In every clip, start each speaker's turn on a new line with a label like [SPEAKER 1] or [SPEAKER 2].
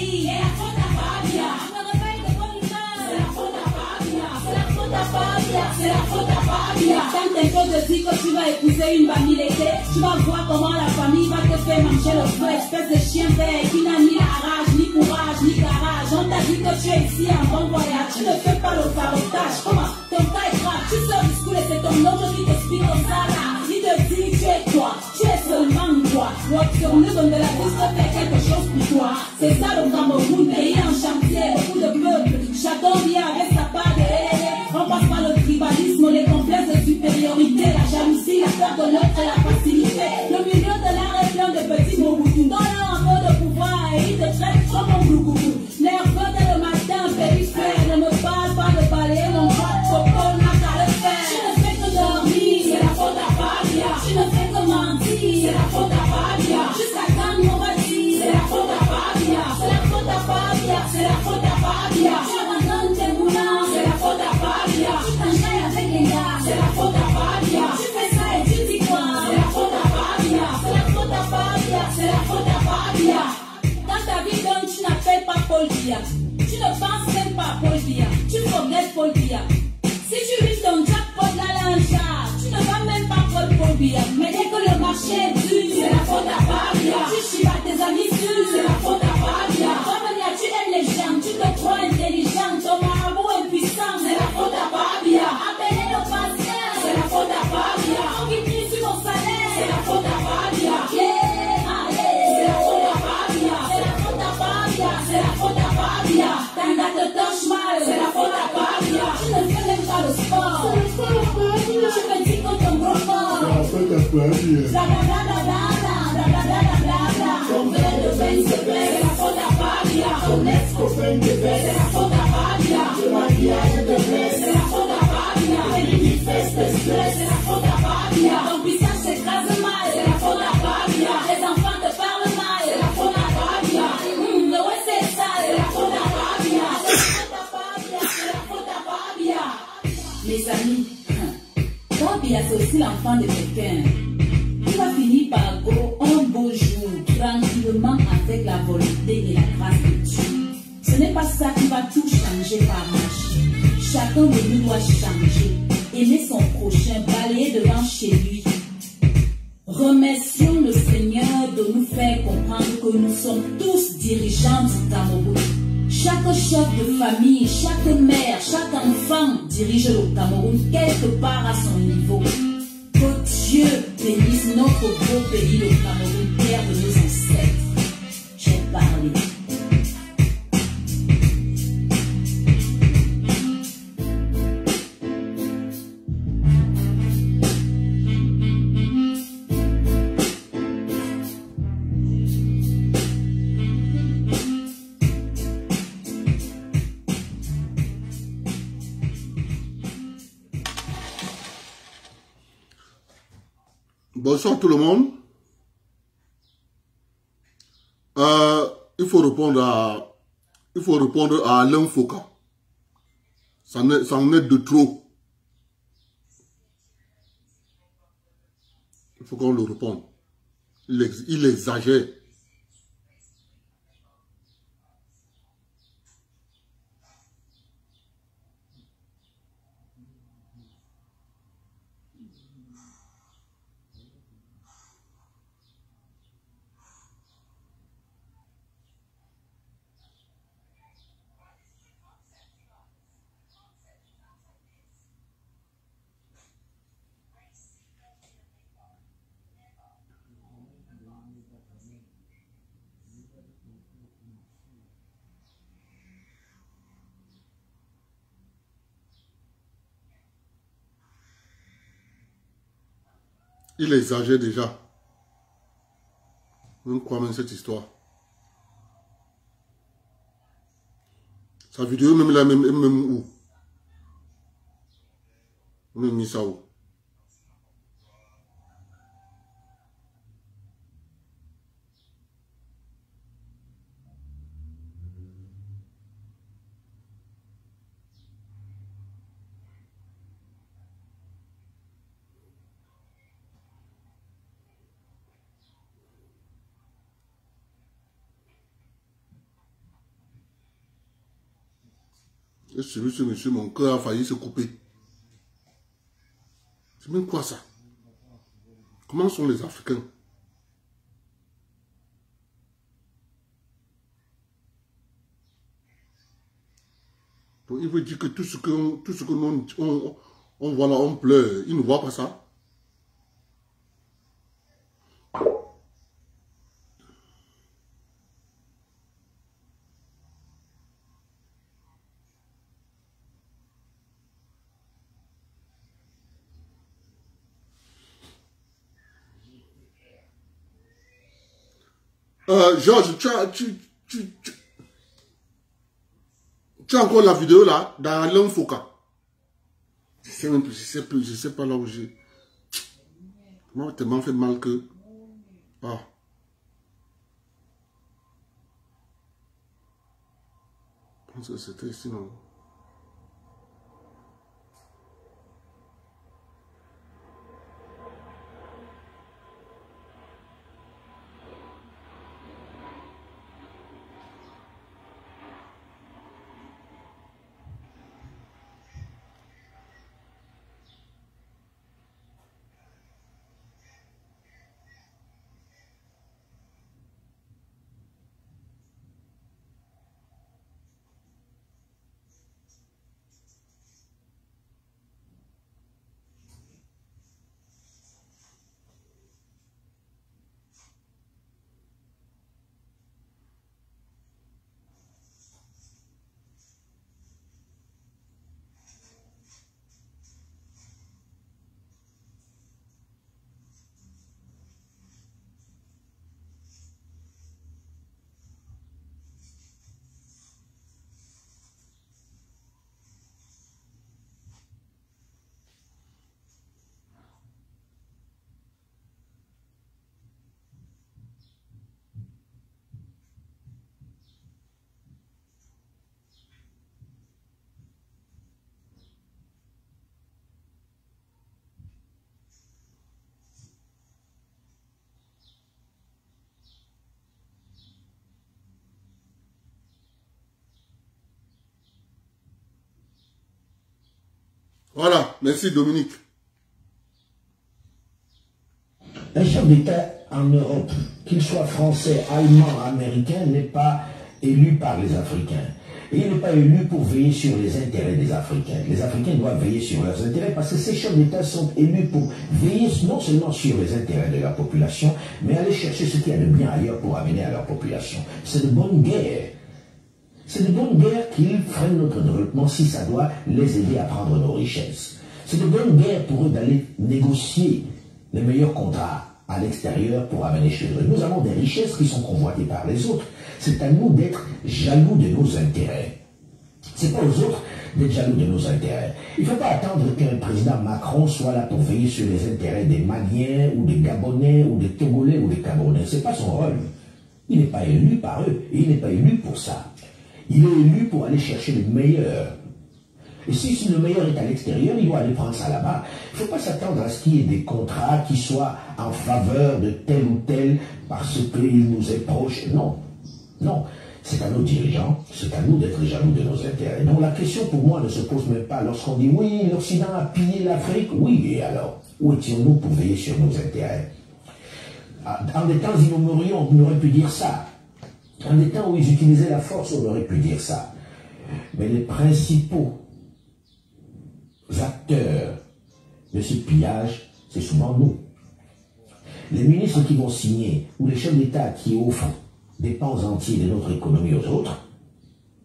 [SPEAKER 1] vie. Et la faute à Fabia. Je me réveille de bonne humeur. C'est la faute à Fabia. C'est la faute à Fabia. C'est la faute à Fabia. Quand quelqu'un te dit que tu vas épouser une bamileke, tu vas voir comment la famille va te faire manger le feu. Espèce de chien vert qui n'a ni la rage, ni courage, ni garage. On t'a dit que tu es ici en bon voyage. Tu ne fais pas le carotage. Comment? Ton cas est grave. Tu sors du school et c'est ton oncle qui t'explique comme ça là. Il te dit tu es quoi? Tu es seulement toi. L'optionneuse de la piste fait quelque chose pour toi. C'est ça le Cameroun, pays en chantier, beaucoup de peuples. Chacun vient avec sa part de hélène. On passe par le tribalisme, les complexes de supériorité, la jalousie, la peur de l'autre et la facilité. Le milieu de l'art est plein de petits mots-boutous. Donne-leur un peu de pouvoir et il te traite comme un glougougou. Nerveux dès le matin, périphrère. Ne me parle pas de balayer mon droit, coco, n'a qu'à le faire. Tu ne fais que dormir, c'est la faute à Fabia. Tu ne fais que mentir, c'est la faute à Fabia. Jusqu'à quand on va dire, c'est la faute à Fabia. C'est la faute à Fabia, c'est la faute à Fabia. Tu abandonnes tes moulins, c'est la faute à Fabia. Tu t'enchaînes avec les gars, c'est la faute à Fabia. Tu fais ça et tu dis quoi? C'est la faute à Fabia. C'est la faute à Fabia, c'est la faute à Fabia. Dans ta vie donc tu n'appelles pas Paul Biya. Tu ne penses même pas à Paul Biya. Tu regrettes Paul Biya. Si tu vis ton jackpot là un chat, tu ne vas même pas Paul Biya. Mais dès que le marché est dur, c'est la faute à Fabia. Tu chivas tes amis sûrs, c'est la faute à Fabia. Fabia, tu aimes les gens, tu te crois intelligent, ton marabout impuissant, c'est la faute à Fabia. Appelez le patient, c'est la faute à Fabia. On vit sur mon salaire, c'est la faute à Fabia. Yeah, allez, c'est la faute à Fabia. C'est la faute à Fabia, c'est la faute à Fabia. T'as gars te touche mal, c'est la faute à Fabia. Tu ne fais même pas le sport, c'est la faute à Fabia. Tu me dis que ton gros corps, c'est la faute à Fabia. Bla bla bla bla bla bla bla bla bla bla. Ton verre de vin se plaît, c'est la faute à Fabia. Ton ex-copain de baisse, c'est la faute à Fabia. Le maquillage de baisse, c'est la faute à Fabia. Les fesses de stress, c'est la faute à Fabia. Ton visage s'écrase mal, c'est la faute à Fabia. Les enfants te parlent mal, c'est la faute à Fabia. Le ouais c'est ça, c'est la faute à Fabia. C'est la faute à Fabia, c'est la faute à Fabia. Mes amis, Fabia c'est aussi l'enfant de quelqu'un. Il va finir par go un beau jour, tranquillement avec la volonté et la grâce de Dieu. Ce n'est pas ça qui va tout changer par magie. Chacun de nous doit changer, aimer son prochain, balayer devant chez lui. Remercions le Seigneur de nous faire comprendre que nous sommes tous dirigeants du Cameroun. Chaque chef de famille, chaque mère, chaque enfant dirige le Cameroun quelque part à son niveau. Que Dieu bénisse notre beau pays, le Cameroun, terre de nos ancêtres. J'ai parlé.
[SPEAKER 2] Bonsoir tout le monde. Il faut répondre à Alain Foucault. Ça en est de trop. Il faut qu'on le réponde. Il exagère. Il exagère déjà. Je ne crois même cette histoire. Sa vidéo, même là, même où? On a mis ça où? Et celui, ce monsieur, mon cœur a failli se couper. C'est même quoi ça? Comment sont les Africains? Donc, il veut dire que tout ce que nous, on voit là, on pleure. Il ne voit pas ça. Georges, tu as encore la vidéo là, dans Alain Foucault. Je sais même plus, je sais pas là où j'ai. Moi, tellement fait mal que. Ah. Je pense que c'était ici, non? Voilà, merci Dominique.
[SPEAKER 3] Un chef d'État en Europe, qu'il soit français, allemand, américain, n'est pas élu par les Africains. Et il n'est pas élu pour veiller sur les intérêts des Africains. Les Africains doivent veiller sur leurs intérêts parce que ces chefs d'État sont élus pour veiller non seulement sur les intérêts de la population, mais aller chercher ce qu'il y a de bien ailleurs pour amener à leur population. C'est de bonne guerre. C'est de bonne guerre qu'ils freinent notre développement si ça doit les aider à prendre nos richesses. C'est de bonne guerre pour eux d'aller négocier les meilleurs contrats à l'extérieur pour amener chez eux. Nous avons des richesses qui sont convoitées par les autres. C'est à nous d'être jaloux de nos intérêts. C'est pas aux autres d'être jaloux de nos intérêts. Il ne faut pas attendre qu'un président Macron soit là pour veiller sur les intérêts des Maliens ou des Gabonais ou des Togolais ou des Camerounais. Ce n'est pas son rôle. Il n'est pas élu par eux et il n'est pas élu pour ça. Il est élu pour aller chercher le meilleur. Et si le meilleur est à l'extérieur, il doit aller prendre ça là-bas. Il ne faut pas s'attendre à ce qu'il y ait des contrats qui soient en faveur de tel ou tel parce qu'il nous est proche. Non. Non. C'est à nos dirigeants, c'est à nous d'être jaloux de nos intérêts. Donc la question pour moi ne se pose même pas lorsqu'on dit oui, l'Occident a pillé l'Afrique. Oui, et alors, où étions-nous pour veiller sur nos intérêts? En des temps immémoriaux, on aurait pu dire ça. En des temps où ils utilisaient la force, on aurait pu dire ça. Mais les principaux acteurs de ce pillage, c'est souvent nous. Les ministres qui vont signer, ou les chefs d'État qui offrent des pans entiers de notre économie aux autres,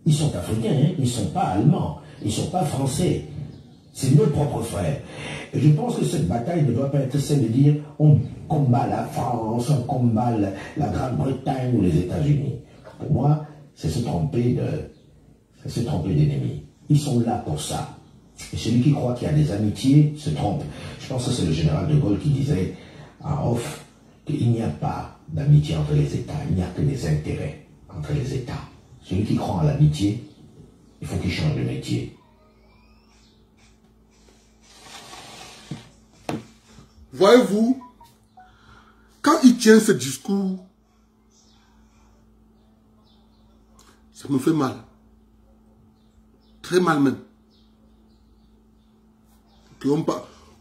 [SPEAKER 3] ils sont africains, hein? Ils ne sont pas allemands, ils ne sont pas français. C'est nos propres frères. Et je pense que cette bataille ne doit pas être celle de dire on combat la France, on combat la Grande-Bretagne ou les États-Unis. Pour moi, c'est se tromper d'ennemis. Ils sont là pour ça. Et celui qui croit qu'il y a des amitiés se trompe. Je pense que c'est le général de Gaulle qui disait en off qu'il n'y a pas d'amitié entre les États, il n'y a que des intérêts entre les États. Celui qui croit en l'amitié, il faut qu'il change de métier.
[SPEAKER 2] Voyez-vous, quand il tient ce discours, ça me fait mal. très mal même.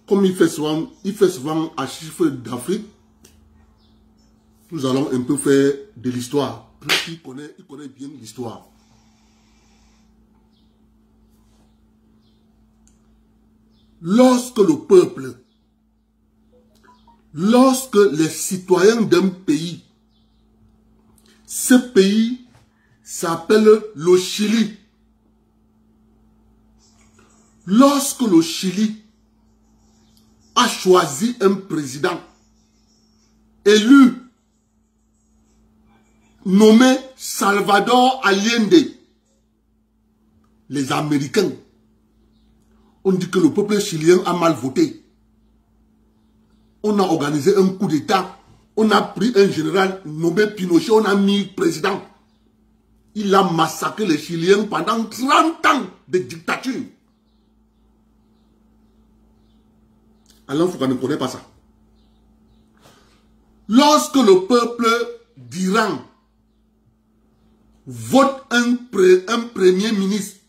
[SPEAKER 2] Comme il fait souvent à chiffre d'Afrique, nous allons un peu faire de l'histoire. Il connaît bien l'histoire. Lorsque le peuple, lorsque les citoyens d'un pays, ce pays s'appelle le Chili. Lorsque le Chili a choisi un président élu, nommé Salvador Allende, les Américains ont dit que le peuple chilien a mal voté. On a organisé un coup d'État. On a pris un général nommé Pinochet, on a mis président. Il a massacré les Chiliens pendant 30 ans de dictature. Alain Foucault ne connaît pas ça. Lorsque le peuple d'Iran vote un premier ministre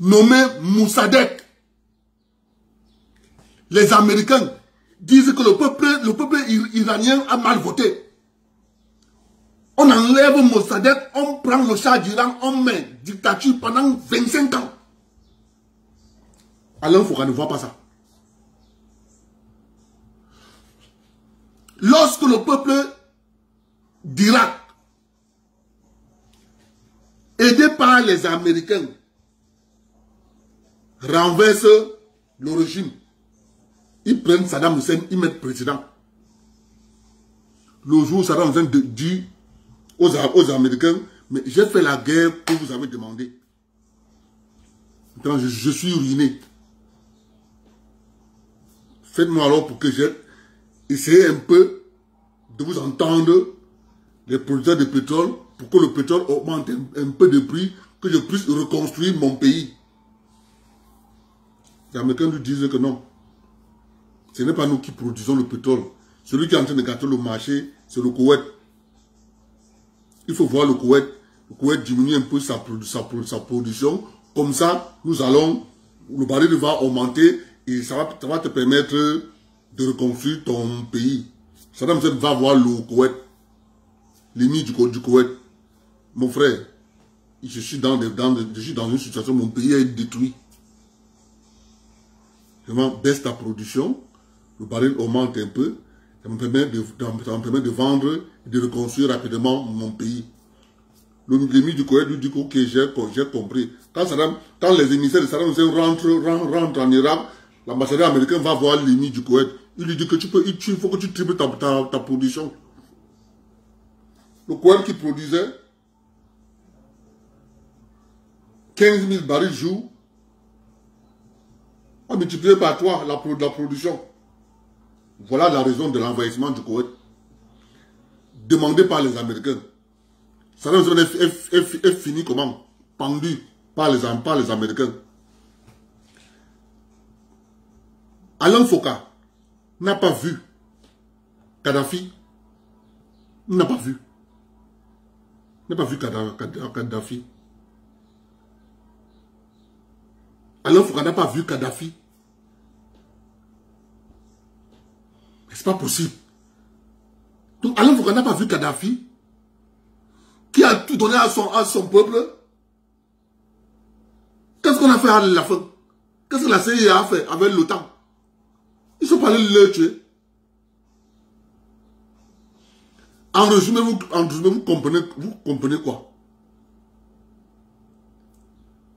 [SPEAKER 2] nommé Mossadegh, les Américains disent que le peuple iranien a mal voté. On enlève Mossadegh, on prend le Shah d'Iran, on met dictature pendant 25 ans. Alain Foucault ne voit pas ça. Lorsque le peuple d'Irak, aidé par les Américains, renverse le régime, ils prennent Saddam Hussein, ils mettent président. Le jour où Saddam Hussein dit aux Américains, mais j'ai fait la guerre que vous avez demandé. Maintenant, je suis ruiné. Faites-moi alors pour que j'ai essayé un peu de vous entendre, les producteurs de pétrole, pour que le pétrole augmente un peu de prix, que je puisse reconstruire mon pays. Les Américains nous disent que non. Ce n'est pas nous qui produisons le pétrole. Celui qui est en train de gâter le marché, c'est le Koweït. Il faut voir le Koweït. Le Koweït diminue un peu sa production. Comme ça, nous allons, le baril va augmenter et ça va te permettre de reconstruire ton pays. Saddam Hussein va voir le Koweït, l'ennemi du Koweït. Mon frère, je suis dans une situation où mon pays est détruit. Vraiment, baisse ta production, le baril augmente un peu, ça me permet de vendre et de reconstruire rapidement mon pays. L'ennemi du Koweït lui dit que okay, j'ai compris. Quand les émissaires de Saddam Hussein rentrent en Irak, l'ambassadeur américain va voir l'ennemi du Koweït. Il lui dit que il faut que tu triples ta production. Le Koweït qui produisait 15 000 barils jour, on multiplie par 3 la production. Voilà la raison de l'envahissement du Koweït. Demandé par les Américains. Saddam Hussein est fini comment? Pendu par les Américains. Alain Foucault n'a pas vu Kadhafi. N'a pas vu. N'a pas vu Kadhafi. Alain Foucault n'a pas vu Kadhafi. C'est pas possible. Donc Alain Foucault n'a pas vu Kadhafi, qui a tout donné à son peuple. Qu'est-ce qu'on a fait à la fin? Qu'est-ce que la CIA a fait avec l'OTAN? Ils sont pas allés le tuer. En résumé, vous comprenez quoi?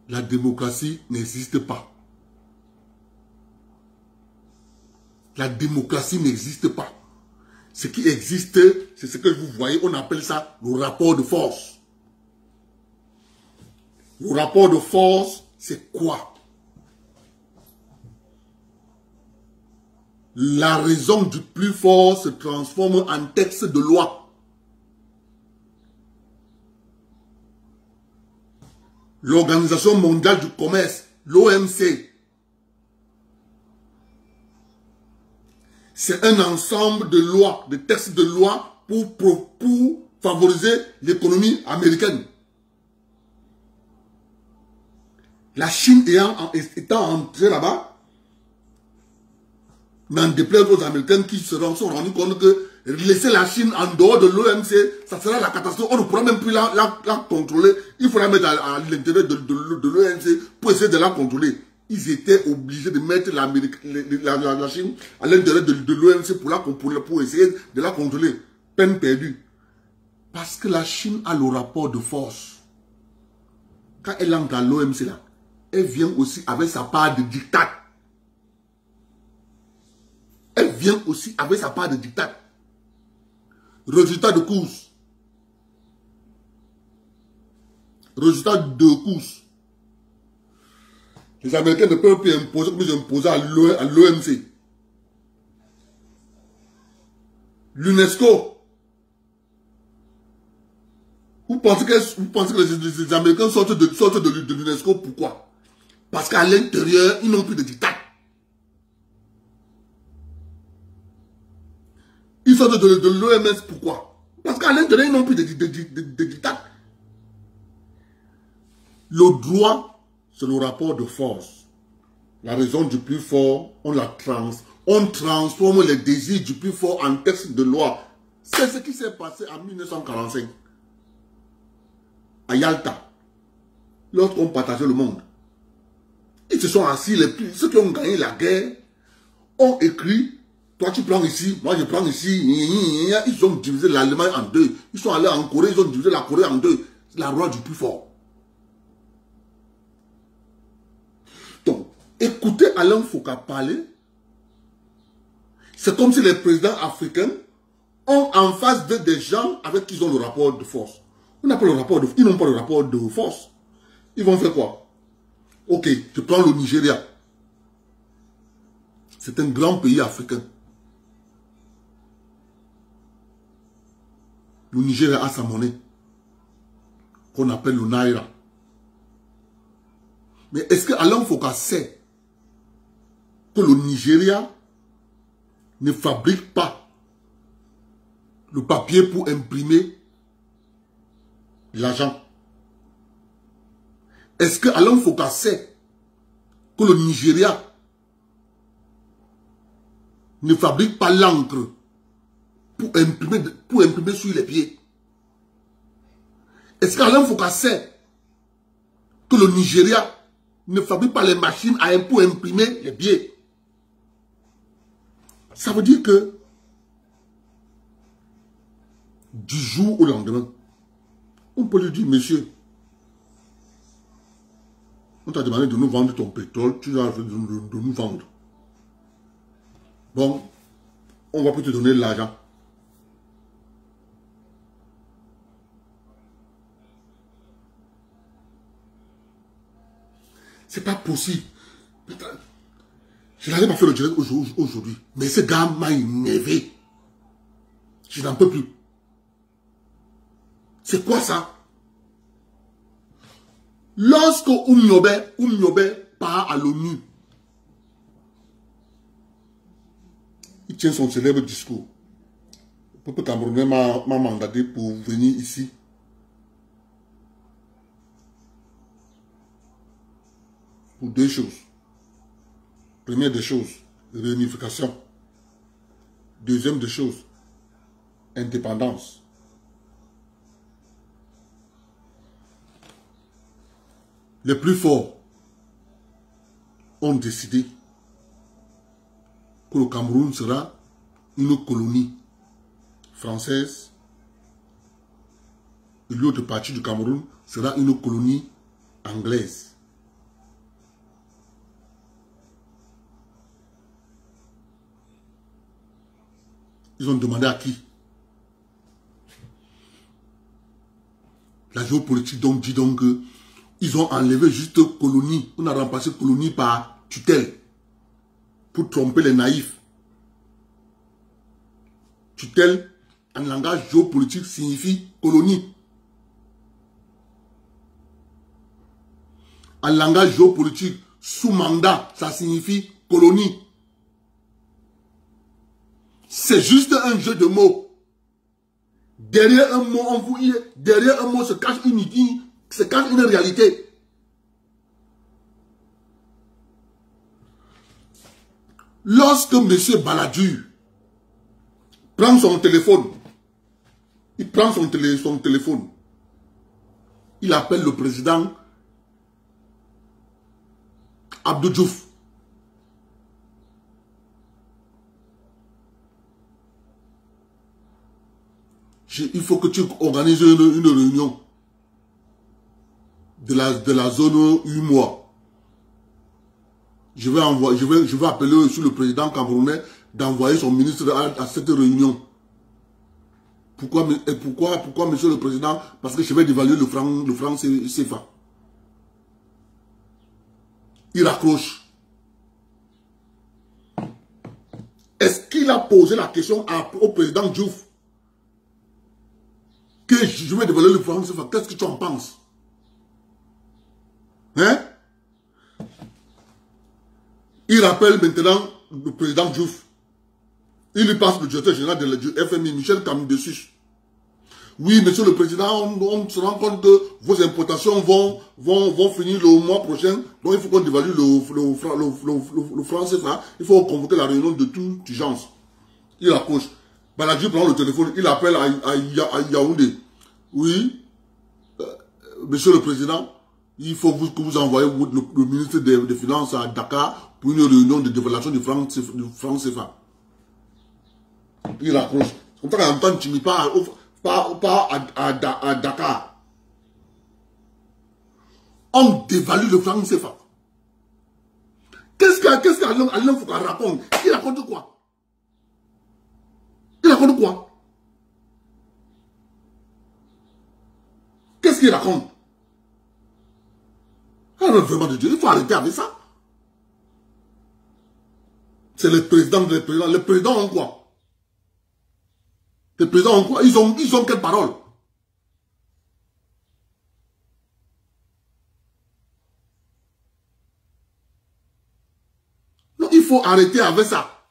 [SPEAKER 2] La démocratie n'existe pas. La démocratie n'existe pas. Ce qui existe, c'est ce que vous voyez, on appelle ça le rapport de force. Le rapport de force, c'est quoi? La raison du plus fort se transforme en texte de loi. L'Organisation mondiale du commerce, l'OMC, c'est un ensemble de lois, de textes de loi pour favoriser l'économie américaine. La Chine étant entrée là-bas, n'en déplaise aux Américains qui se sont rendus compte que laisser la Chine en dehors de l'OMC, ça sera la catastrophe. On ne pourra même plus la contrôler. Il faudra mettre à l'intérieur de l'OMC pour essayer de la contrôler. Ils étaient obligés de mettre la Chine à l'intérieur de l'OMC pour essayer de la contrôler. Peine perdue. Parce que la Chine a le rapport de force. Quand elle entre dans l'OMC là, elle vient aussi avec sa part de diktat. Elle vient aussi avec sa part de diktat. Résultat de course. Résultat de course. Les Américains ne peuvent plus imposer à l'OMC. L'UNESCO. Vous pensez que les Américains sortent de l'UNESCO? Pourquoi? Parce qu'à l'intérieur, ils n'ont plus de diktat. Ils sortent de l'OMS, pourquoi? Parce qu'à l'intérieur, ils n'ont plus de diktat. Le droit, c'est le rapport de force. La raison du plus fort, on transforme les désirs du plus fort en texte de loi. C'est ce qui s'est passé en 1945. À Yalta, lorsqu'on partageait le monde. Ils se sont assis, ceux qui ont gagné la guerre, ont écrit, toi tu prends ici, moi je prends ici. Ils ont divisé l'Allemagne en deux. Ils sont allés en Corée, ils ont divisé la Corée en deux. C'est la loi du plus fort. Donc, écoutez Alain Foucault parler, c'est comme si les présidents africains ont en face d'eux des gens avec qui ils ont le rapport de force. Ils n'ont pas le rapport de force. Ils vont faire quoi? Ok, je prends le Nigeria. C'est un grand pays africain. Le Nigeria a sa monnaie, qu'on appelle le Naira. Mais est-ce que Alain Foucault sait que le Nigeria ne fabrique pas le papier pour imprimer l'argent? Est-ce que Alain Foucault sait que le Nigeria ne fabrique pas l'encre pour imprimer sur les pieds? Est-ce qu'Alain Foucault sait que le Nigeria ne fabrique pas les machines pour imprimer les billets? Ça veut dire que du jour au lendemain, on peut lui dire, monsieur, on t'a demandé de nous vendre ton pétrole, tu as de nous vendre. Bon, on va plus te donner l'argent. C'est pas possible. Je n'arrive pas à faire le direct aujourd'hui. Mais ce gars m'a énervé. Je n'en peux plus. C'est quoi ça? Lorsque Oumniobé part à l'ONU, il tient son célèbre discours. Le peuple camerounais m'a mandaté pour venir ici. Pour deux choses. Première des choses, réunification. Deuxième des choses, indépendance. Les plus forts ont décidé que le Cameroun sera une colonie française et l'autre partie du Cameroun sera une colonie anglaise. Ils ont demandé à qui? La géopolitique donc dit donc que ils ont enlevé juste colonie. On a remplacé colonie par tutelle. Pour tromper les naïfs. Tutelle, en langage géopolitique, signifie colonie. En langage géopolitique, sous mandat, ça signifie colonie. C'est juste un jeu de mots. Derrière un mot, derrière un mot se cache une réalité. Lorsque M. Balladur prend son téléphone, il prend son téléphone, il appelle le président Abdou Diouf. Il faut que tu organises une réunion de la zone UMOA. Je vais appeler aussi le président camerounais d'envoyer son ministre à cette réunion. Pourquoi, monsieur le président? Parce que je vais dévaluer le franc CFA. Il raccroche. Est-ce qu'il a posé la question au président Diouf que je vais dévaluer le franc CFA? Qu'est-ce que tu en penses? Hein? Il rappelle maintenant le président Diouf. Il lui passe le directeur général du FMI, Michel Kamdessus. Oui, monsieur le président, on se rend compte que vos importations vont finir le mois prochain. Donc il faut qu'on dévalue le franc CFA. Il faut convoquer la réunion de toute urgence. Il accroche. Balladur prend le téléphone, il appelle à Yaoundé. Oui, monsieur le président, il faut que vous envoyez le ministre des Finances à Dakar pour une réunion de dévaluation du franc CFA. Il accroche. Comme ça, en même temps, tu ne pas à Dakar. On dévalue le franc CFA. Qu'est-ce qu'Alain Foucault raconte? Il raconte quoi? Il raconte quoi? Qu'est-ce qu'il raconte? Alors, vraiment de Dieu, il faut arrêter avec ça. C'est le président. Les présidents ont quoi? Les présidents ont quoi? Ils ont quelle parole? Non, il faut arrêter avec ça.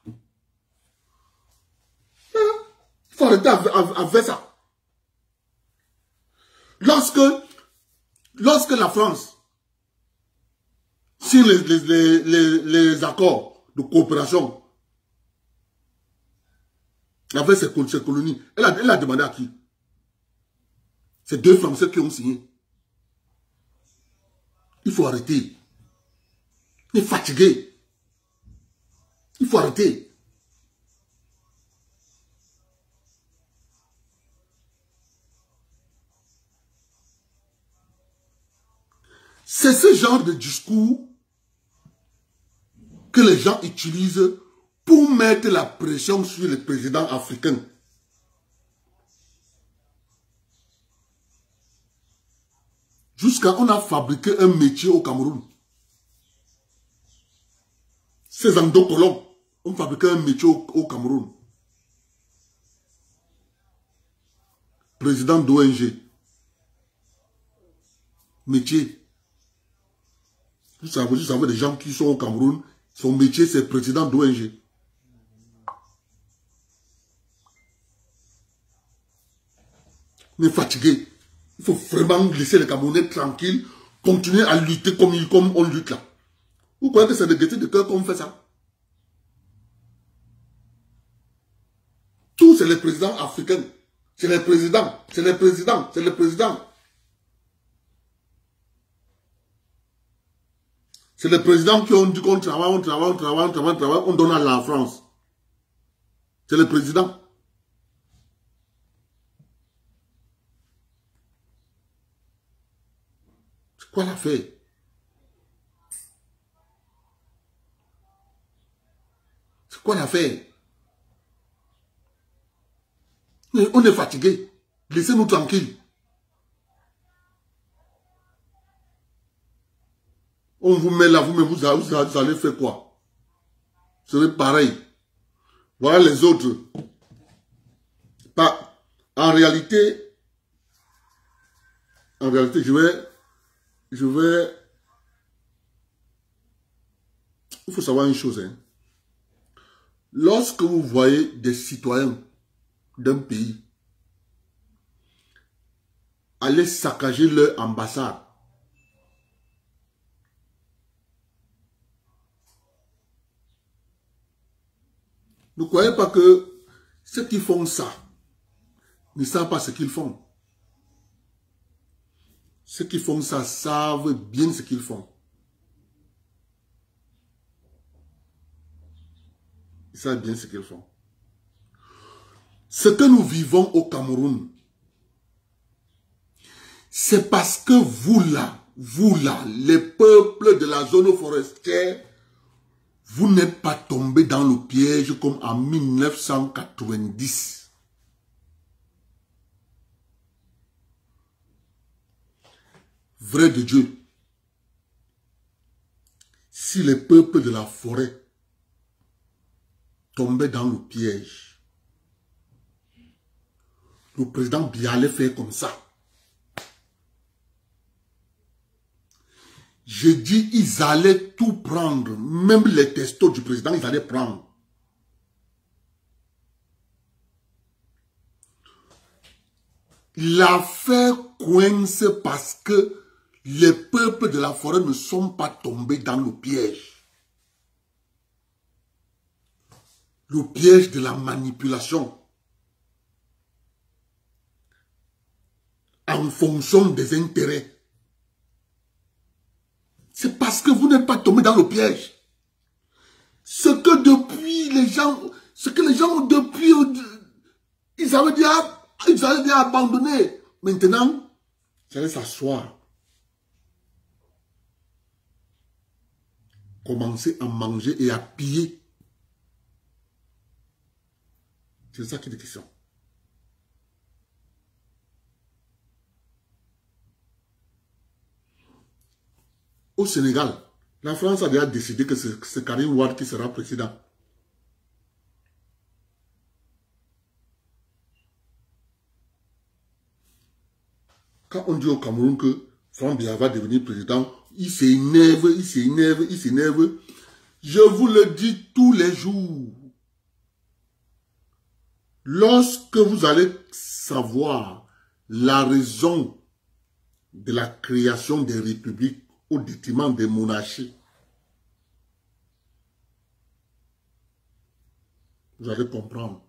[SPEAKER 2] Il faut arrêter avec ça. Lorsque la France signe les accords de coopération avec ses colonies, elle a demandé à qui? C'est deux Français qui ont signé. Il faut arrêter. Il est fatigué. Il faut arrêter. C'est ce genre de discours que les gens utilisent pour mettre la pression sur les présidents africains. Jusqu'à on a fabriqué un métier au Cameroun. Ces endocolons ont fabriqué un métier au Cameroun. Président d'ONG. Métier. Vous savez des gens qui sont au Cameroun, son métier c'est président d'ONG. On est fatigué. Il faut vraiment laisser les Camerounais tranquilles, continuer à lutter comme on lutte là. Vous croyez que c'est de gaieté de cœur qu'on fait ça? Tous c'est les présidents africains. C'est les présidents. C'est les présidents. C'est les présidents. C'est les présidents qui ont dit qu'on travaille, on donne à la France. C'est les présidents. C'est quoi l'affaire? C'est quoi l'affaire? On est fatigué. Laissez-nous tranquilles. On vous met là, vous allez faire quoi? C'est pareil. Voilà les autres. En réalité, il faut savoir une chose. Hein. Lorsque vous voyez des citoyens d'un pays aller saccager leur ambassade, Ne croyez pas que ceux qui font ça ne savent pas ce qu'ils font. Ceux qui font ça savent bien ce qu'ils font. Ils savent bien ce qu'ils font. Ce que nous vivons au Cameroun, c'est parce que vous là, les peuples de la zone forestière, vous n'êtes pas tombés dans le piège comme en 1990. Vrai de Dieu, si les peuples de la forêt tombaient dans le piège, le président Biya allait faire comme ça. Je dis, ils allaient tout prendre. Même les testos du président, ils allaient prendre. L'affaire coince parce que les peuples de la forêt ne sont pas tombés dans le piège. Le piège de la manipulation. En fonction des intérêts. C'est parce que vous n'êtes pas tombé dans le piège. Ce que les gens depuis, ils avaient déjà abandonné. Maintenant, ils allaient s'asseoir. Commencer à manger et à piller. C'est ça qui est question. Au Sénégal, la France a déjà décidé que c'est Karim Wade qui sera président. Quand on dit au Cameroun que Franck Biya va devenir président, il s'énerve. Je vous le dis tous les jours. Lorsque vous allez savoir la raison de la création des républiques au détriment des monarchies, vous allez comprendre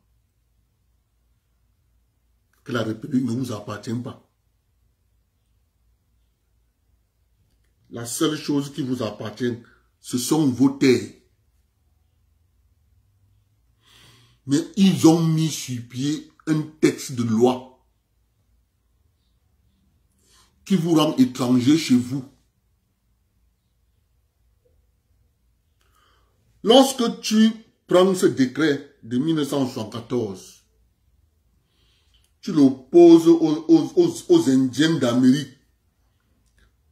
[SPEAKER 2] que la République ne vous appartient pas. La seule chose qui vous appartient, ce sont vos terres. Mais ils ont mis sur pied un texte de loi qui vous rend étranger chez vous. Lorsque tu prends ce décret de 1974, tu l'opposes aux Indiens d'Amérique.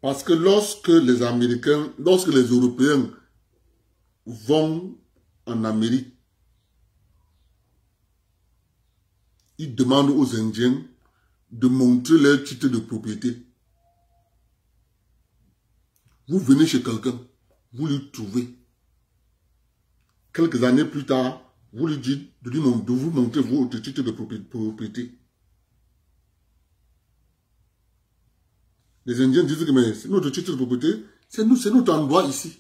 [SPEAKER 2] Parce que lorsque les Européens vont en Amérique, ils demandent aux Indiens de montrer leur titre de propriété. Vous venez chez quelqu'un, vous lui trouvez. Quelques années plus tard, vous lui dites de vous montrer votre titre de propriété. Les Indiens disent que mais notre titre de propriété, c'est notre endroit ici.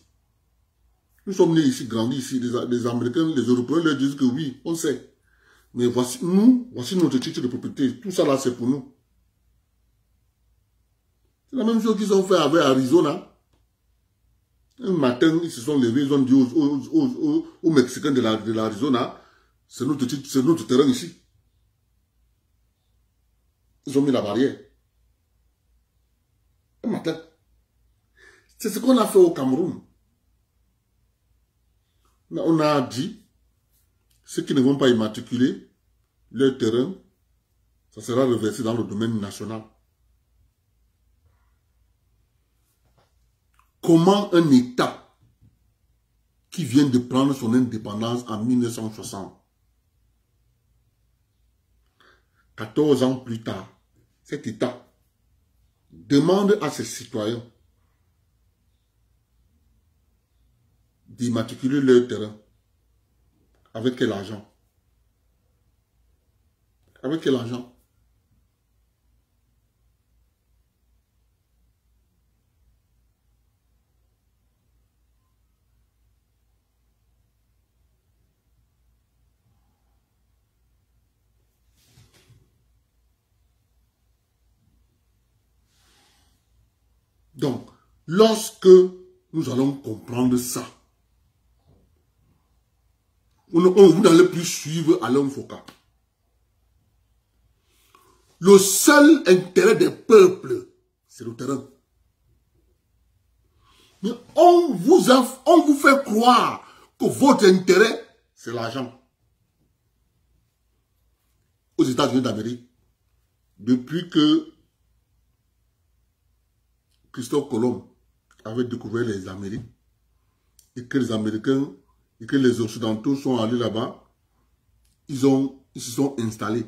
[SPEAKER 2] Nous sommes nés ici, grandis ici. Les Américains, les Européens leur disent que oui, on sait. Mais voici notre titre de propriété. Tout ça là, c'est pour nous. C'est la même chose qu'ils ont fait avec Arizona. Un matin, ils se sont levés, ils ont dit aux Mexicains de l'Arizona, c'est notre terrain ici. Ils ont mis la barrière. Un matin. C'est ce qu'on a fait au Cameroun. On a dit, ceux qui ne vont pas immatriculer leur terrain, ça sera reversé dans le domaine national. Comment un État qui vient de prendre son indépendance en 1960, 14 ans plus tard, cet État demande à ses citoyens d'immatriculer leur terrain. Avec quel argent? Avec quel argent? Donc, lorsque nous allons comprendre ça, vous n'allez plus suivre Alain Foka. Le seul intérêt des peuples, c'est le terrain. Mais on vous fait croire que votre intérêt, c'est l'argent. Aux États-Unis d'Amérique, depuis que Christophe Colomb avait découvert les Amériques, et que les Américains et que les Occidentaux sont allés là-bas, ils se sont installés.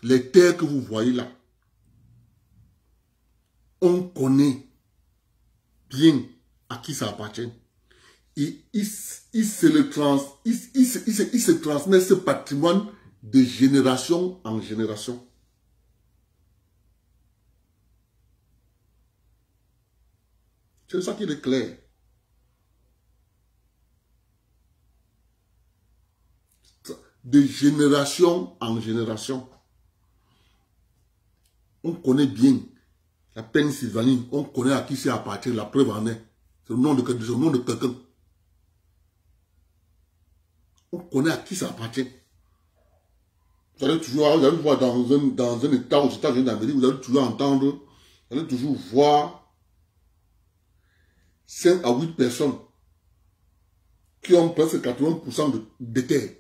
[SPEAKER 2] Les terres que vous voyez là, on connaît bien à qui ça appartient. Et il se transmet ce patrimoine de génération en génération. C'est ça qui est clair. De génération en génération. On connaît bien la Pennsylvanie, on connaît à qui c'est appartient, la preuve en est. C'est le nom de quelqu'un. On connaît à qui ça appartient. Vous allez voir dans un État aux États-Unis d'Amérique, vous allez toujours entendre, vous allez toujours voir 5 à 8 personnes qui ont presque 80% de terres.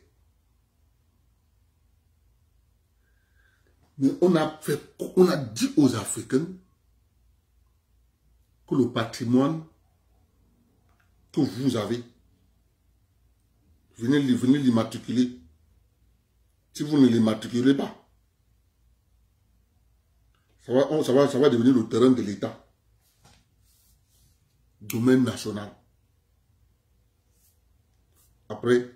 [SPEAKER 2] Mais on a dit aux Africains que le patrimoine que vous avez, venez l'immatriculer. Si vous ne l'immatriculez pas, ça va devenir le terrain de l'État. Domaine national. Après,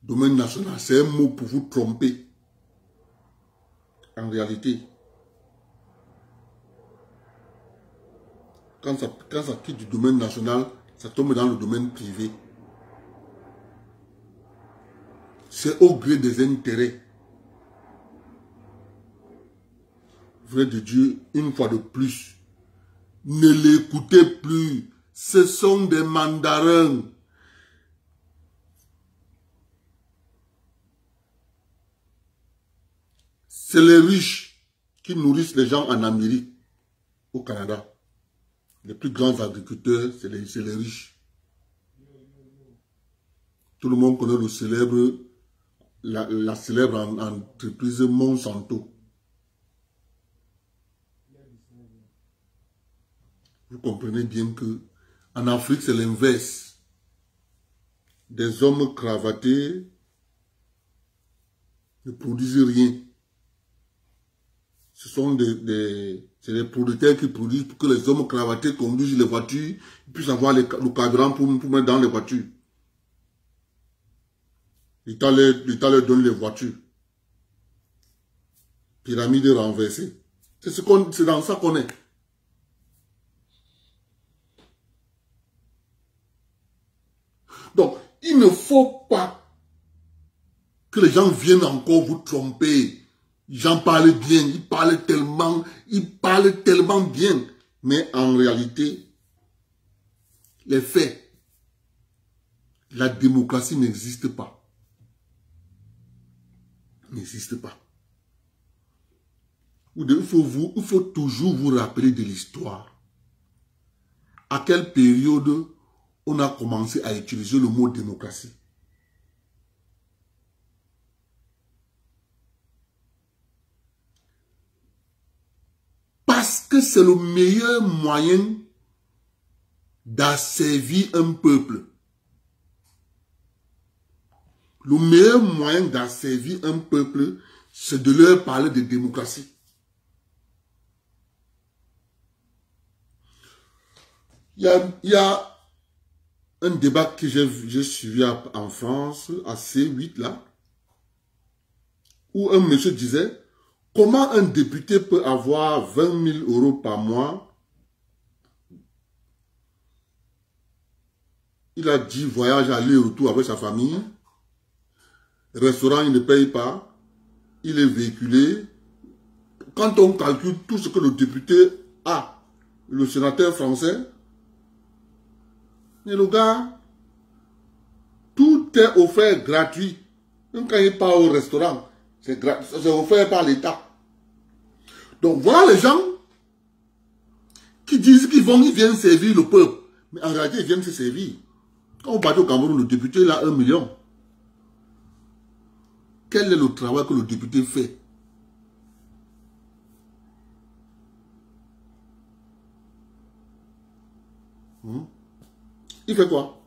[SPEAKER 2] domaine national, c'est un mot pour vous tromper. En réalité, quand ça quitte du domaine national, ça tombe dans le domaine privé. C'est au gré des intérêts. Vrai de Dieu, une fois de plus, ne l'écoutez plus. Ce sont des mandarins. C'est les riches qui nourrissent les gens en Amérique, au Canada. Les plus grands agriculteurs, c'est les riches. Tout le monde connaît la célèbre entreprise Monsanto. Vous comprenez bien que en Afrique, c'est l'inverse. Des hommes cravatés ne produisent rien. Ce sont des producteurs qui produisent pour que les hommes cravatés conduisent les voitures, puissent avoir le carburant pour mettre dans les voitures. L'État leur donne les voitures. Pyramide renversée. C'est dans ça qu'on est. Donc, il ne faut pas que les gens viennent encore vous tromper. Les gens parlent bien, ils parlent tellement bien. Mais en réalité, les faits, la démocratie n'existe pas. N'existe pas. Il faut toujours vous rappeler de l'histoire. À quelle période on a commencé à utiliser le mot démocratie? Parce que c'est le meilleur moyen d'asservir un peuple. Le meilleur moyen d'asservir un peuple, c'est de leur parler de démocratie. Il y a un débat que j'ai suivi en France, à C8 là, où un monsieur disait, comment un député peut avoir 20 000 € par mois? Il a dit voyage aller-retour avec sa famille. Restaurant, il ne paye pas. Il est véhiculé. quand on calcule tout ce que le député a, le sénateur français, et le gars, tout est offert gratuit. Même quand il part au restaurant, c'est offert par l'État. Donc voilà les gens qui disent qu'ils viennent servir le peuple. Mais en réalité, ils viennent se servir. Quand on parle au Cameroun, le député il a 1 million. Quel est le travail que le député fait? Il fait quoi?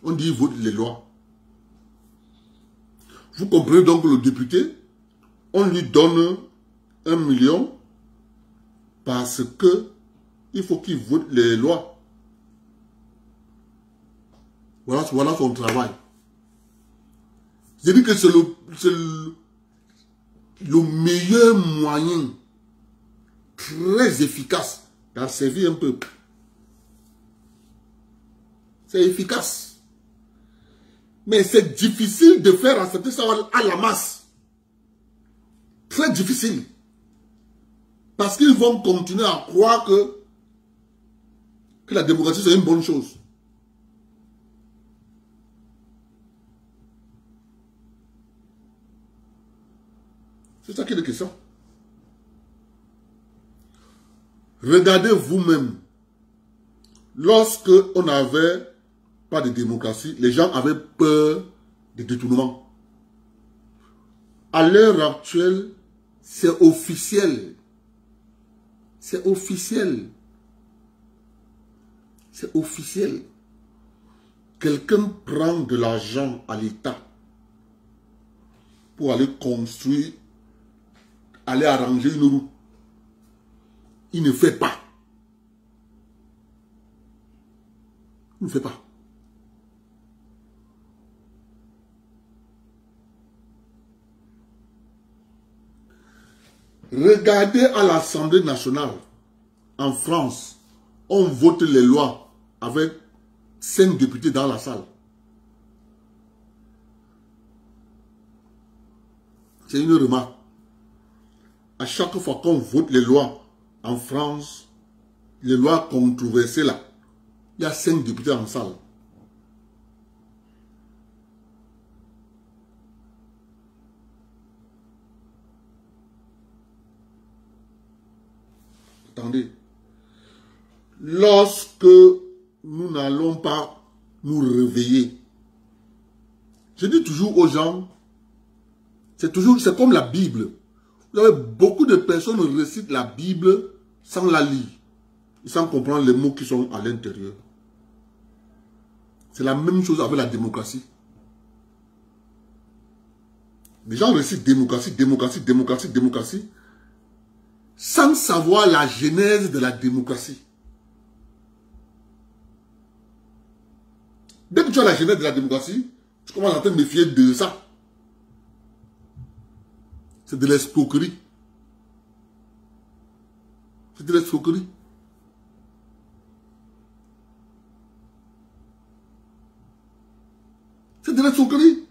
[SPEAKER 2] On dit il vote les lois. Vous comprenez donc que le député, on lui donne 1 million parce que il faut qu'il vote les lois. Voilà son travail. Je dis que c'est le meilleur moyen très efficace d'en servir un peuple. C'est efficace. Mais c'est difficile de faire accepter ça à la masse. Très difficile. Parce qu'ils vont continuer à croire que la démocratie c'est une bonne chose. C'est ça qui est la question. Regardez vous-même. Lorsque on n'avait pas de démocratie, les gens avaient peur des détournements. À l'heure actuelle, c'est officiel. C'est officiel. C'est officiel. Quelqu'un prend de l'argent à l'État pour aller construire, aller arranger une route. Il ne fait pas. Il ne fait pas. Regardez à l'Assemblée nationale, en France, on vote les lois avec 5 députés dans la salle. C'est une remarque. À chaque fois qu'on vote les lois en France, les lois controversées là, il y a 5 députés en salle. Attendez. Lorsque nous n'allons pas nous réveiller, je dis toujours aux gens, c'est comme la Bible. Vous avez beaucoup de personnes qui récitent la Bible sans la lire, sans comprendre les mots qui sont à l'intérieur. C'est la même chose avec la démocratie. Les gens récitent démocratie, démocratie, démocratie, démocratie, sans savoir la genèse de la démocratie. Dès que tu as la genèse de la démocratie, tu commences à te méfier de ça. C'est de l'escroquerie. C'est de l'escroquerie. C'est de l'escroquerie.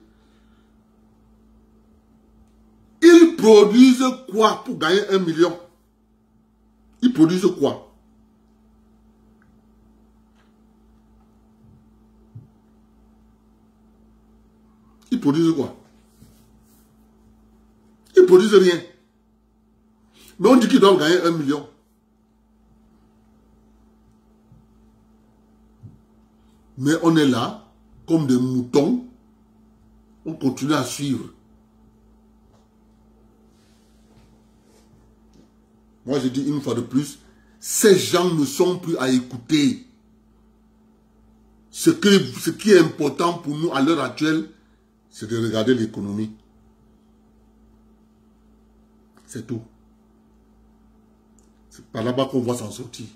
[SPEAKER 2] Ils produisent quoi pour gagner 1 million? Ils produisent quoi? Ils produisent quoi? Ils produisent rien. Mais on dit qu'ils doivent gagner 1 million. Mais on est là, comme des moutons. On continue à suivre. Moi, je dis une fois de plus, ces gens ne sont plus à écouter. Ce qui est important pour nous à l'heure actuelle, c'est de regarder l'économie. C'est tout. C'est par là-bas qu'on va s'en sortir.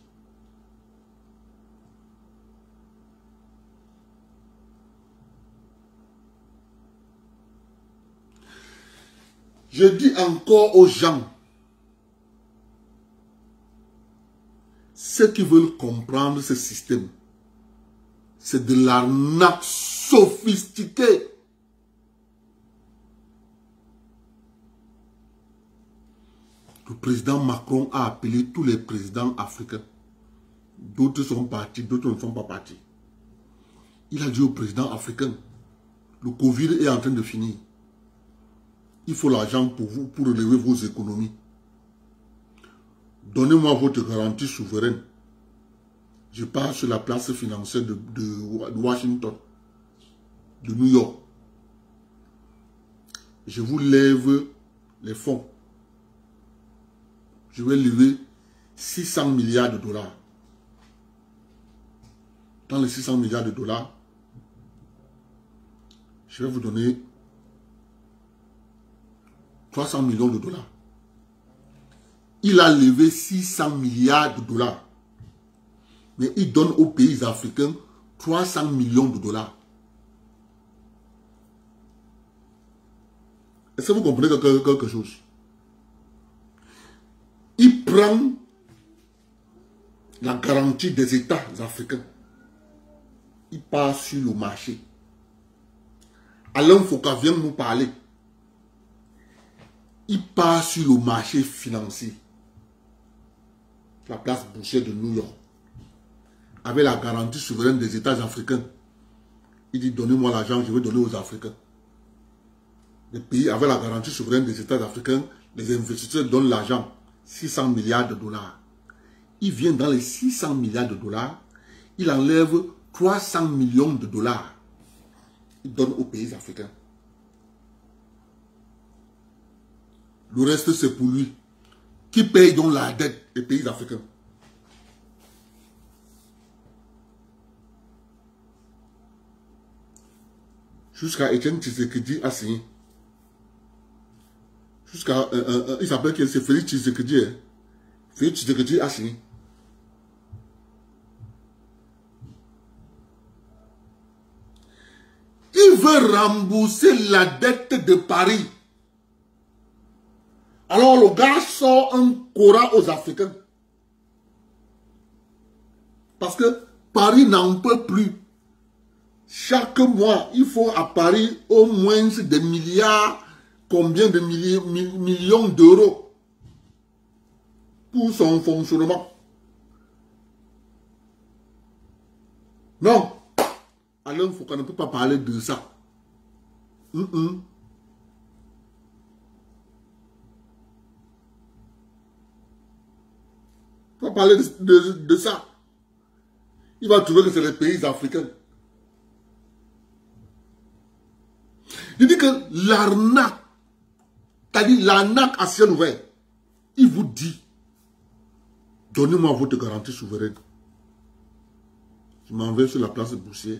[SPEAKER 2] Je dis encore aux gens, ceux qui veulent comprendre ce système, c'est de l'arnaque sophistiquée. Le président Macron a appelé tous les présidents africains. D'autres sont partis, d'autres ne sont pas partis. Il a dit aux présidents africains, le Covid est en train de finir. Il faut l'argent pour vous, pour relever vos économies. Donnez-moi votre garantie souveraine. Je pars sur la place financière de Washington, de New York. Je vous lève les fonds. Je vais lever 600 milliards de dollars. Dans les 600 milliards de dollars, je vais vous donner 300 millions de dollars. Il a levé 600 milliards de dollars. Mais il donne aux pays africains 300 millions de dollars. Est-ce que vous comprenez quelque chose? Il prend la garantie des États africains. Il part sur le marché. Alain Foucault vient nous parler. Il part sur le marché financier. La place boursière de New York. Avec la garantie souveraine des États africains. Il dit, donnez-moi l'argent, je vais donner aux Africains. Les pays avec la garantie souveraine des États africains, les investisseurs donnent l'argent. 600 milliards de dollars. Il vient dans les 600 milliards de dollars. Il enlève 300 millions de dollars. Il donne aux pays africains. Le reste, c'est pour lui. Qui paye donc la dette des pays africains? Jusqu'à Etienne Tshisekedi a signé. Jusqu'à... il s'appelle que c'est Félix Tshisekedi. Félix Tshisekedi a signé. Il veut rembourser la dette de Paris. Alors le gars sort un Coran aux Africains. Parce que Paris n'en peut plus. Chaque mois, il faut à Paris au moins des milliards, combien de millions d'euros pour son fonctionnement. Non. Alors, il faut qu'on ne peut pas parler de ça. Pas parler de ça. Il va trouver que c'est les pays africains. Il dit que l'arnaque, c'est-à-dire l'arnaque à ciel ouvert, il vous dit, donnez-moi votre garantie souveraine. Je m'en vais sur la place boursière.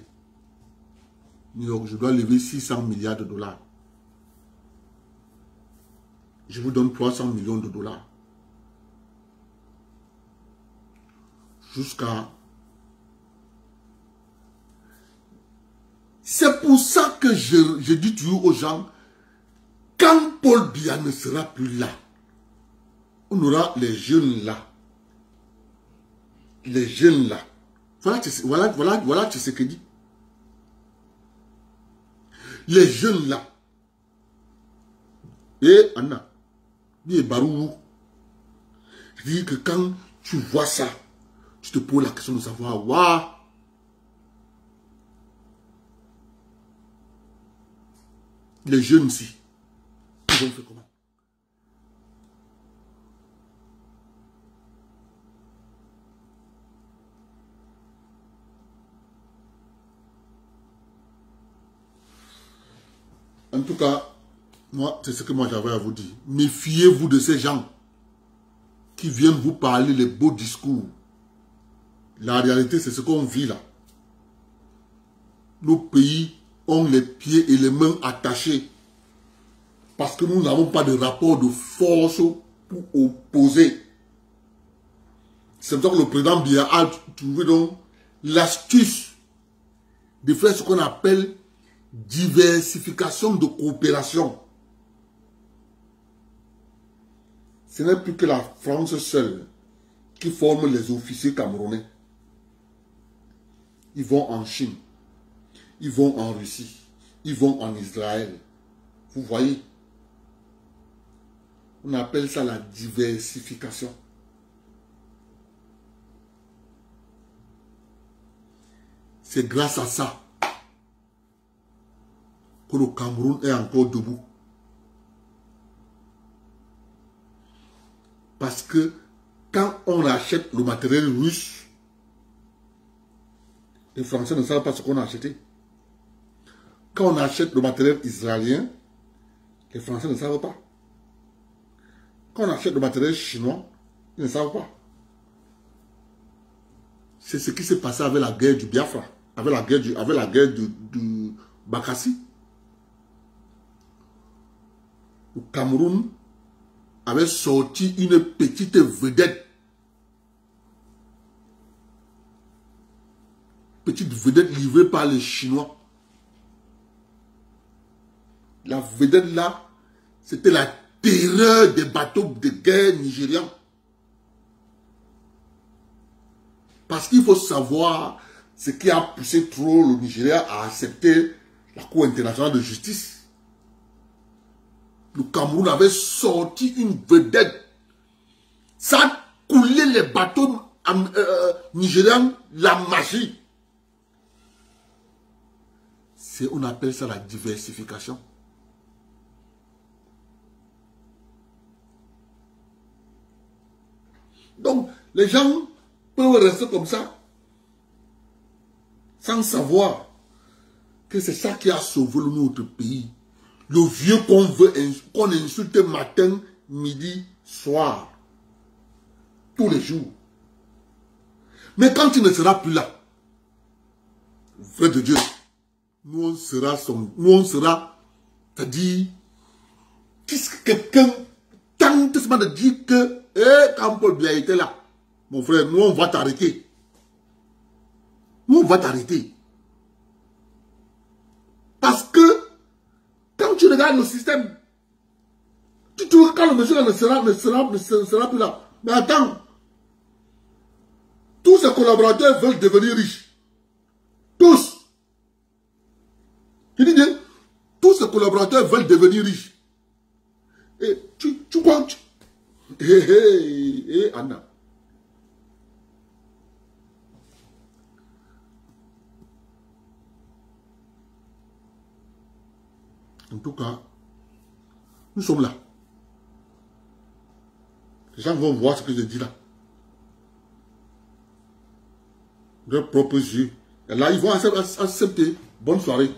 [SPEAKER 2] New York, je dois lever 600 milliards de dollars. Je vous donne 300 millions de dollars. Jusqu'à... C'est pour ça que je dis toujours aux gens, quand Paul Biya ne sera plus là, on aura les jeunes là. Les jeunes là. Voilà ce que dit. Les jeunes là. Et Anna, dit Barou, je dis que quand tu vois ça, tu te poses la question de savoir, waouh, les jeunes ici, ils vont faire comment? En tout cas, moi, c'est ce que moi j'avais à vous dire. Méfiez-vous de ces gens qui viennent vous parler les beaux discours. La réalité, c'est ce qu'on vit là. Nos pays ont les pieds et les mains attachés parce que nous n'avons pas de rapport de force pour opposer. C'est pour ça que le président Biya a trouvé donc l'astuce de faire ce qu'on appelle diversification de coopération. Ce n'est plus que la France seule qui forme les officiers camerounais. Ils vont en Chine, ils vont en Russie, ils vont en Israël. Vous voyez? On appelle ça la diversification. C'est grâce à ça que le Cameroun est encore debout. Parce que quand on achète le matériel russe, les Français ne savent pas ce qu'on a acheté. Quand on achète le matériel israélien, les Français ne savent pas. Quand on achète le matériel chinois, ils ne savent pas. C'est ce qui s'est passé avec la guerre du Biafra, avec la guerre du Bakassi. Le Cameroun avait sorti une petite vedette. Petite vedette livrée par les Chinois. La vedette là, c'était la terreur des bateaux de guerre nigérians. Parce qu'il faut savoir ce qui a poussé trop le Nigeria à accepter la Cour internationale de justice. Le Cameroun avait sorti une vedette. Ça a coulé les bateaux nigérians, la magie. On appelle ça la diversification. Donc, les gens peuvent rester comme ça, sans savoir que c'est ça qui a sauvé notre pays. Le vieux qu'on insulte matin, midi, soir, tous les jours. Mais quand il ne sera plus là, vrai de Dieu, nous on sera, c'est-à-dire, qu'est-ce que quelqu'un tente de dire que, quand Paul Biya était là, mon frère, nous on va t'arrêter. Nous on va t'arrêter. Parce que, quand tu regardes le système, tu trouves que quand le monsieur ne sera plus là. Mais attends, tous ses collaborateurs veulent devenir riches. Tous. Je dis bien, tous ses collaborateurs veulent devenir riches. Et tu penses, Anna. En tout cas, nous sommes là. Les gens vont voir ce que je dis là. Leurs propres yeux. Et là, ils vont accepter. Bonne soirée.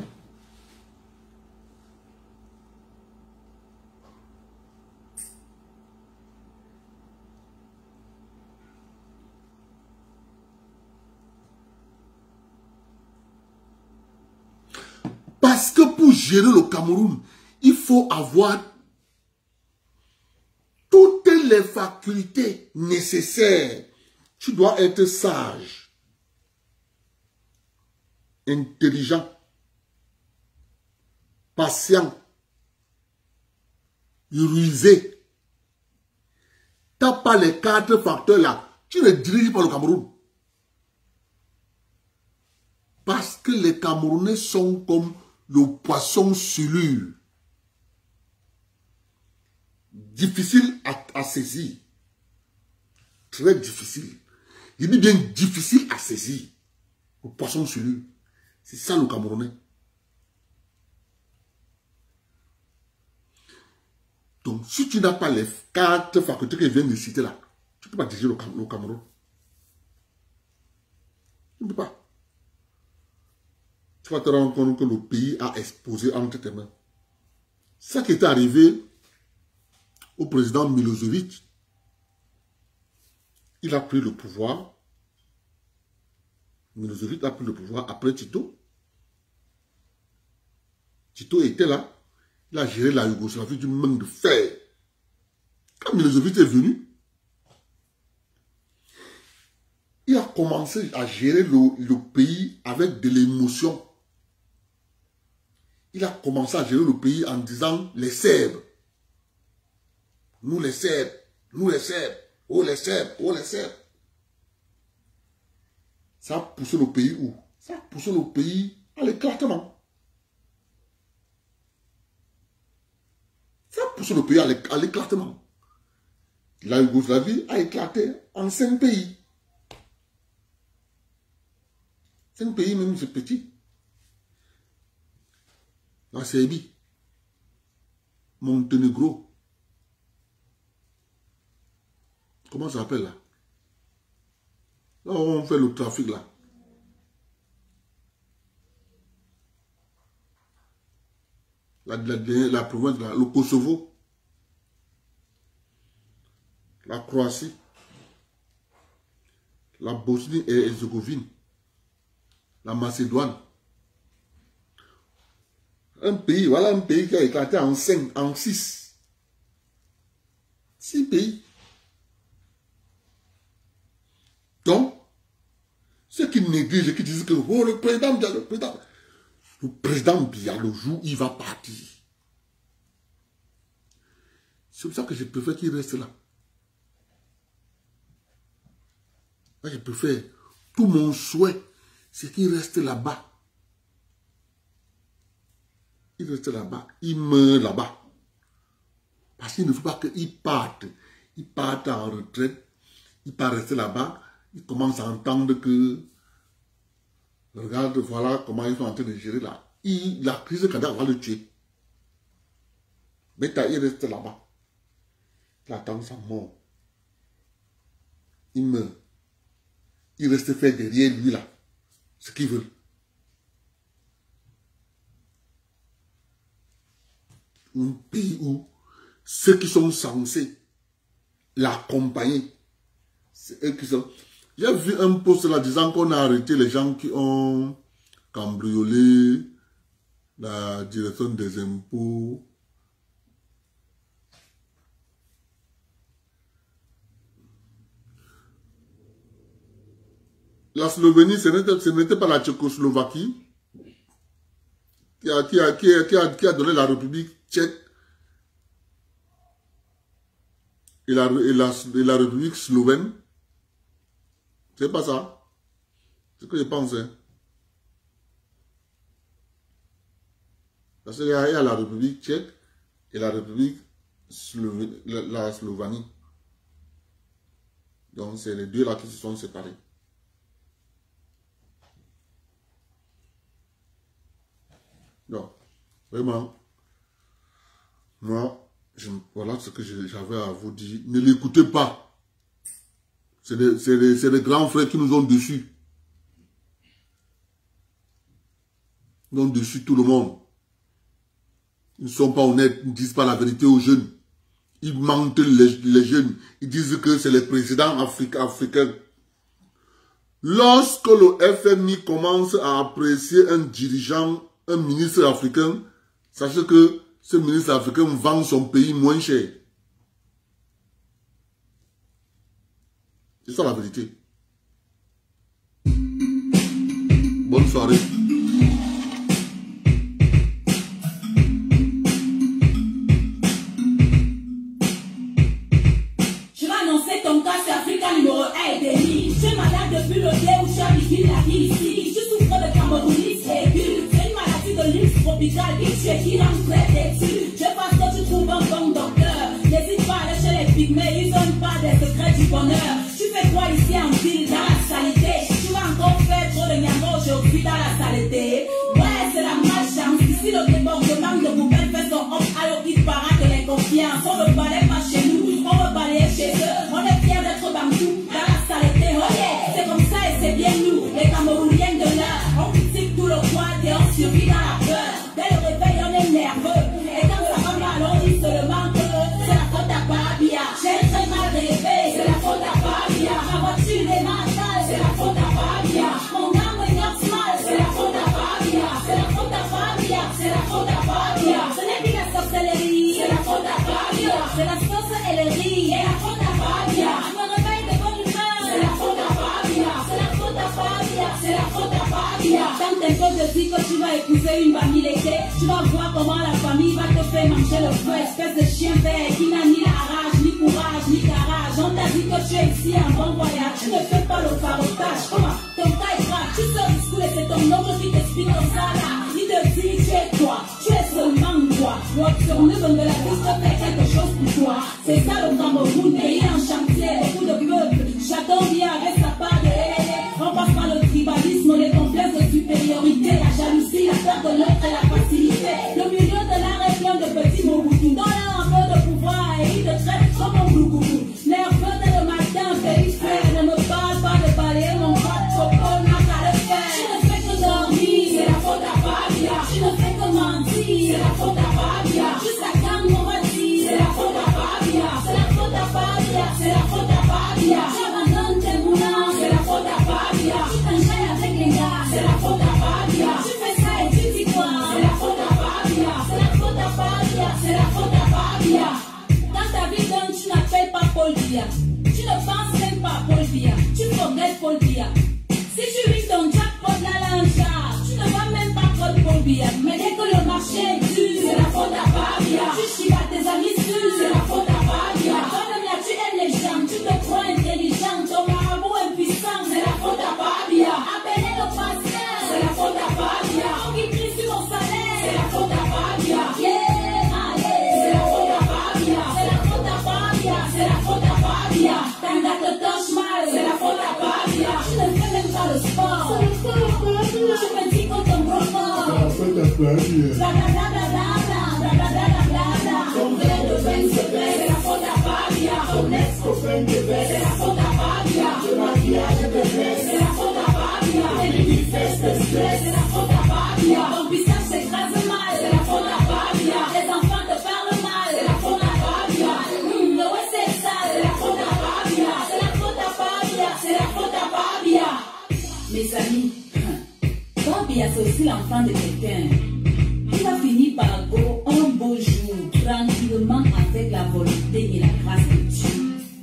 [SPEAKER 2] Parce que pour gérer le Cameroun, il faut avoir toutes les facultés nécessaires. Tu dois être sage, intelligent, patient, rusé. Tu n'as pas les 4 facteurs là. Tu ne diriges pas le Cameroun. Parce que les Camerounais sont comme le poisson silure. Difficile à saisir. Très difficile. Je dis bien difficile à saisir. Le poisson silure. C'est ça le Camerounais. Donc, si tu n'as pas les 4 facultés que je viens de citer là, tu ne peux pas diriger le Cameroun. Tu ne peux pas. Tu vas te rendre compte que le pays a exposé entre tes mains. Ça qui est arrivé au président Milosevic, il a pris le pouvoir. Milosevic a pris le pouvoir après Tito. Tito était là. Il a géré la Yougoslavie d'une main de fer. Quand Milosevic est venu, il a commencé à gérer le pays avec de l'émotion. Il a commencé à gérer le pays en disant les Serbes. Nous les Serbes, nous les Serbes, oh les Serbes, oh les Serbes. Ça a poussé le pays où? Ça a poussé le pays à l'éclatement. Ça a poussé le pays à l'éclatement. La Yougoslavie a éclaté en 5 pays. 5 pays, même c'est petit. La Serbie, Monténégro. Comment ça s'appelle là? Là où on fait le trafic là. La province là, le Kosovo. La Croatie. La Bosnie et Herzégovine. La Macédoine. Un pays, voilà un pays qui a éclaté en 5, en 6. 6 pays. Donc, ceux qui négligent, qui disent que oh, le président Biya, le jour, il va partir. C'est pour ça que je préfère qu'il reste là. Moi, je préfère, tout mon souhait, c'est qu'il reste là-bas. Il reste là-bas, il meurt là-bas. Parce qu'il ne faut pas qu'il parte. Il parte en retraite, il part rester là-bas, il commence à entendre que, regarde, voilà comment ils sont en train de gérer là. La crise de Kadhafi va le tuer. Mais il reste là-bas. Il attend sa mort. Il meurt. Il reste fait derrière lui là. Ce qu'il veut. Un pays où ceux qui sont censés l'accompagner, c'est eux qui sont... J'ai vu un post là disant qu'on a arrêté les gens qui ont cambriolé la direction des impôts. La Slovénie, ce n'était pas la Tchécoslovaquie qui a donné la République tchèque et la République slovène. C'est pas ça. C'est ce que je pense. Hein. Parce qu'il y a la République tchèque et la République la Slovénie. Donc c'est les deux là qui se sont séparés. Donc, vraiment, moi, voilà ce que j'avais à vous dire. Ne l'écoutez pas. C'est les grands frères qui nous ont dessus. Ils ont dessus tout le monde. Ils ne sont pas honnêtes, ils ne disent pas la vérité aux jeunes. Ils mentent les jeunes. Ils disent que c'est les présidents africains. Lorsque le FMI commence à apprécier un dirigeant, un ministre africain, sachez que ce ministre africain vend son pays moins cher. C'est ça la vérité. Bonne soirée.
[SPEAKER 1] Je vais annoncer ton cas, c'est Africa numéro 1 et demi. Je suis malade depuis le dé où je habite la ville ici. Je souffre de camerounisme aigu. C'est une maladie de luxe tropicale. Qui l'entraide dessus. Je pense que tu trouves un bon docteur. N'hésite pas à aller chez les pygmées, ils donnent pas des secrets du bonheur. Tu fais quoi ici en ville dans la saleté? Tu vas encore faire trop de niamo aujourd'hui dans la saleté. Ouais, c'est la malchance. Ici le débordement de poubelle fait son hop alors qu'il paraît de l'inconfiance. On ne balaye pas chez nous, on veut balayer chez eux. On est fiers d'être bambou dans la saleté. Oh yeah, c'est comme ça et c'est bien nous, les Camerouniens de l'heure. On critique tout le poids et on survit dans la peur. Dès le réveil, on est nerveux. Et quand ça va mal, on dit seulement que c'est la faute à Babia. J'ai très mal rêvé, c'est la faute à Babia. Ma voiture est mentale, c'est la faute à Babia. Mon âme est normale, c'est la faute à Babia. C'est la faute à Babia, c'est la faute à Babia. Ce n'est plus la sorcellerie, c'est la faute à Babia. C'est la sauce et le riz, c'est la faute à Babia. Je me réveille de bonne humeur, c'est la faute à Babia. C'est la faute à Babia, c'est la faute à Babia. Quand tes potes te disent que tu vas épouser une bamileke, tu vas voir comment la famille va te faire manger le feu. Espèce de chien vert qui n'a ni la rage, ni courage, ni garage. On t'a dit que tu es ici en bon voyage. Tu ne fais pas le farotage. Comment ton cas est grave, tu sors du school et c'est ton oncle qui t'explique comme ça là. Il te dit tu es toi, tu es seulement toi. L'option de la liste fait quelque chose pour toi. C'est ça le Cameroun, pays en ne penses même pas à Paul Biya. Tu regrettes Paul Biya. Si tu vis ton jackpot là, tu ne vas même pas prendre Paul Biya. Mais dès que le marché est dur, c'est la faute à Babia. Tu chies à tes amis sûrs, c'est la faute à Babia. Toi-même là, tu aimes les gens, tu te crois intelligent. Ton marabout impuissant, c'est la faute à Babia. Appelez le pasteur, c'est la faute à Babia. On qui crie sur mon salaire, c'est la faute à Babia. C'est la faute à Babia. C'est la faute à Babia. C'est la faute à Babia. Quand t'as te touche mal, c'est la faute à Babia. Tu ne fais même pas le sport. Tu me dis qu'on t'en brocole. Ton verre de vin se baisse, c'est la faute à Babia. Ton ex-copain te baisse, c'est la faute à Babia. Le maquillage te baisse, c'est la faute à Babia. Et les fesses te stressent, c'est la faute à Babia. Ton pistage s'écrase mal, c'est la faute à Babia. Les enfants te parlent mal, c'est la faute à Babia. Ouais, c'est ça, c'est la faute à Babia. C'est la faute à Babia, c'est la faute à Babia. Mes amis, Babia c'est aussi l'enfant de quelqu'un. Il a fini par go un beau jour, tranquillement avec la volonté et la grâce de Dieu.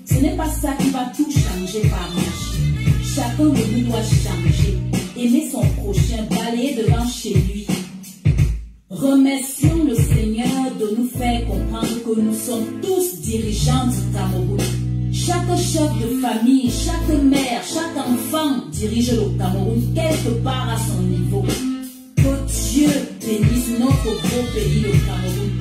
[SPEAKER 1] Ce n'est pas ça qui va tout changer par magie. Chacun de nous doit changer, aimer son prochain, balayer devant chez lui. Remercions le Seigneur de nous faire comprendre que nous sommes tous dirigeants du Cameroun. Chaque chef de famille, chaque mère, chaque enfant dirige le Cameroun quelque part à son niveau. Que Dieu bénisse notre beau pays, le Cameroun.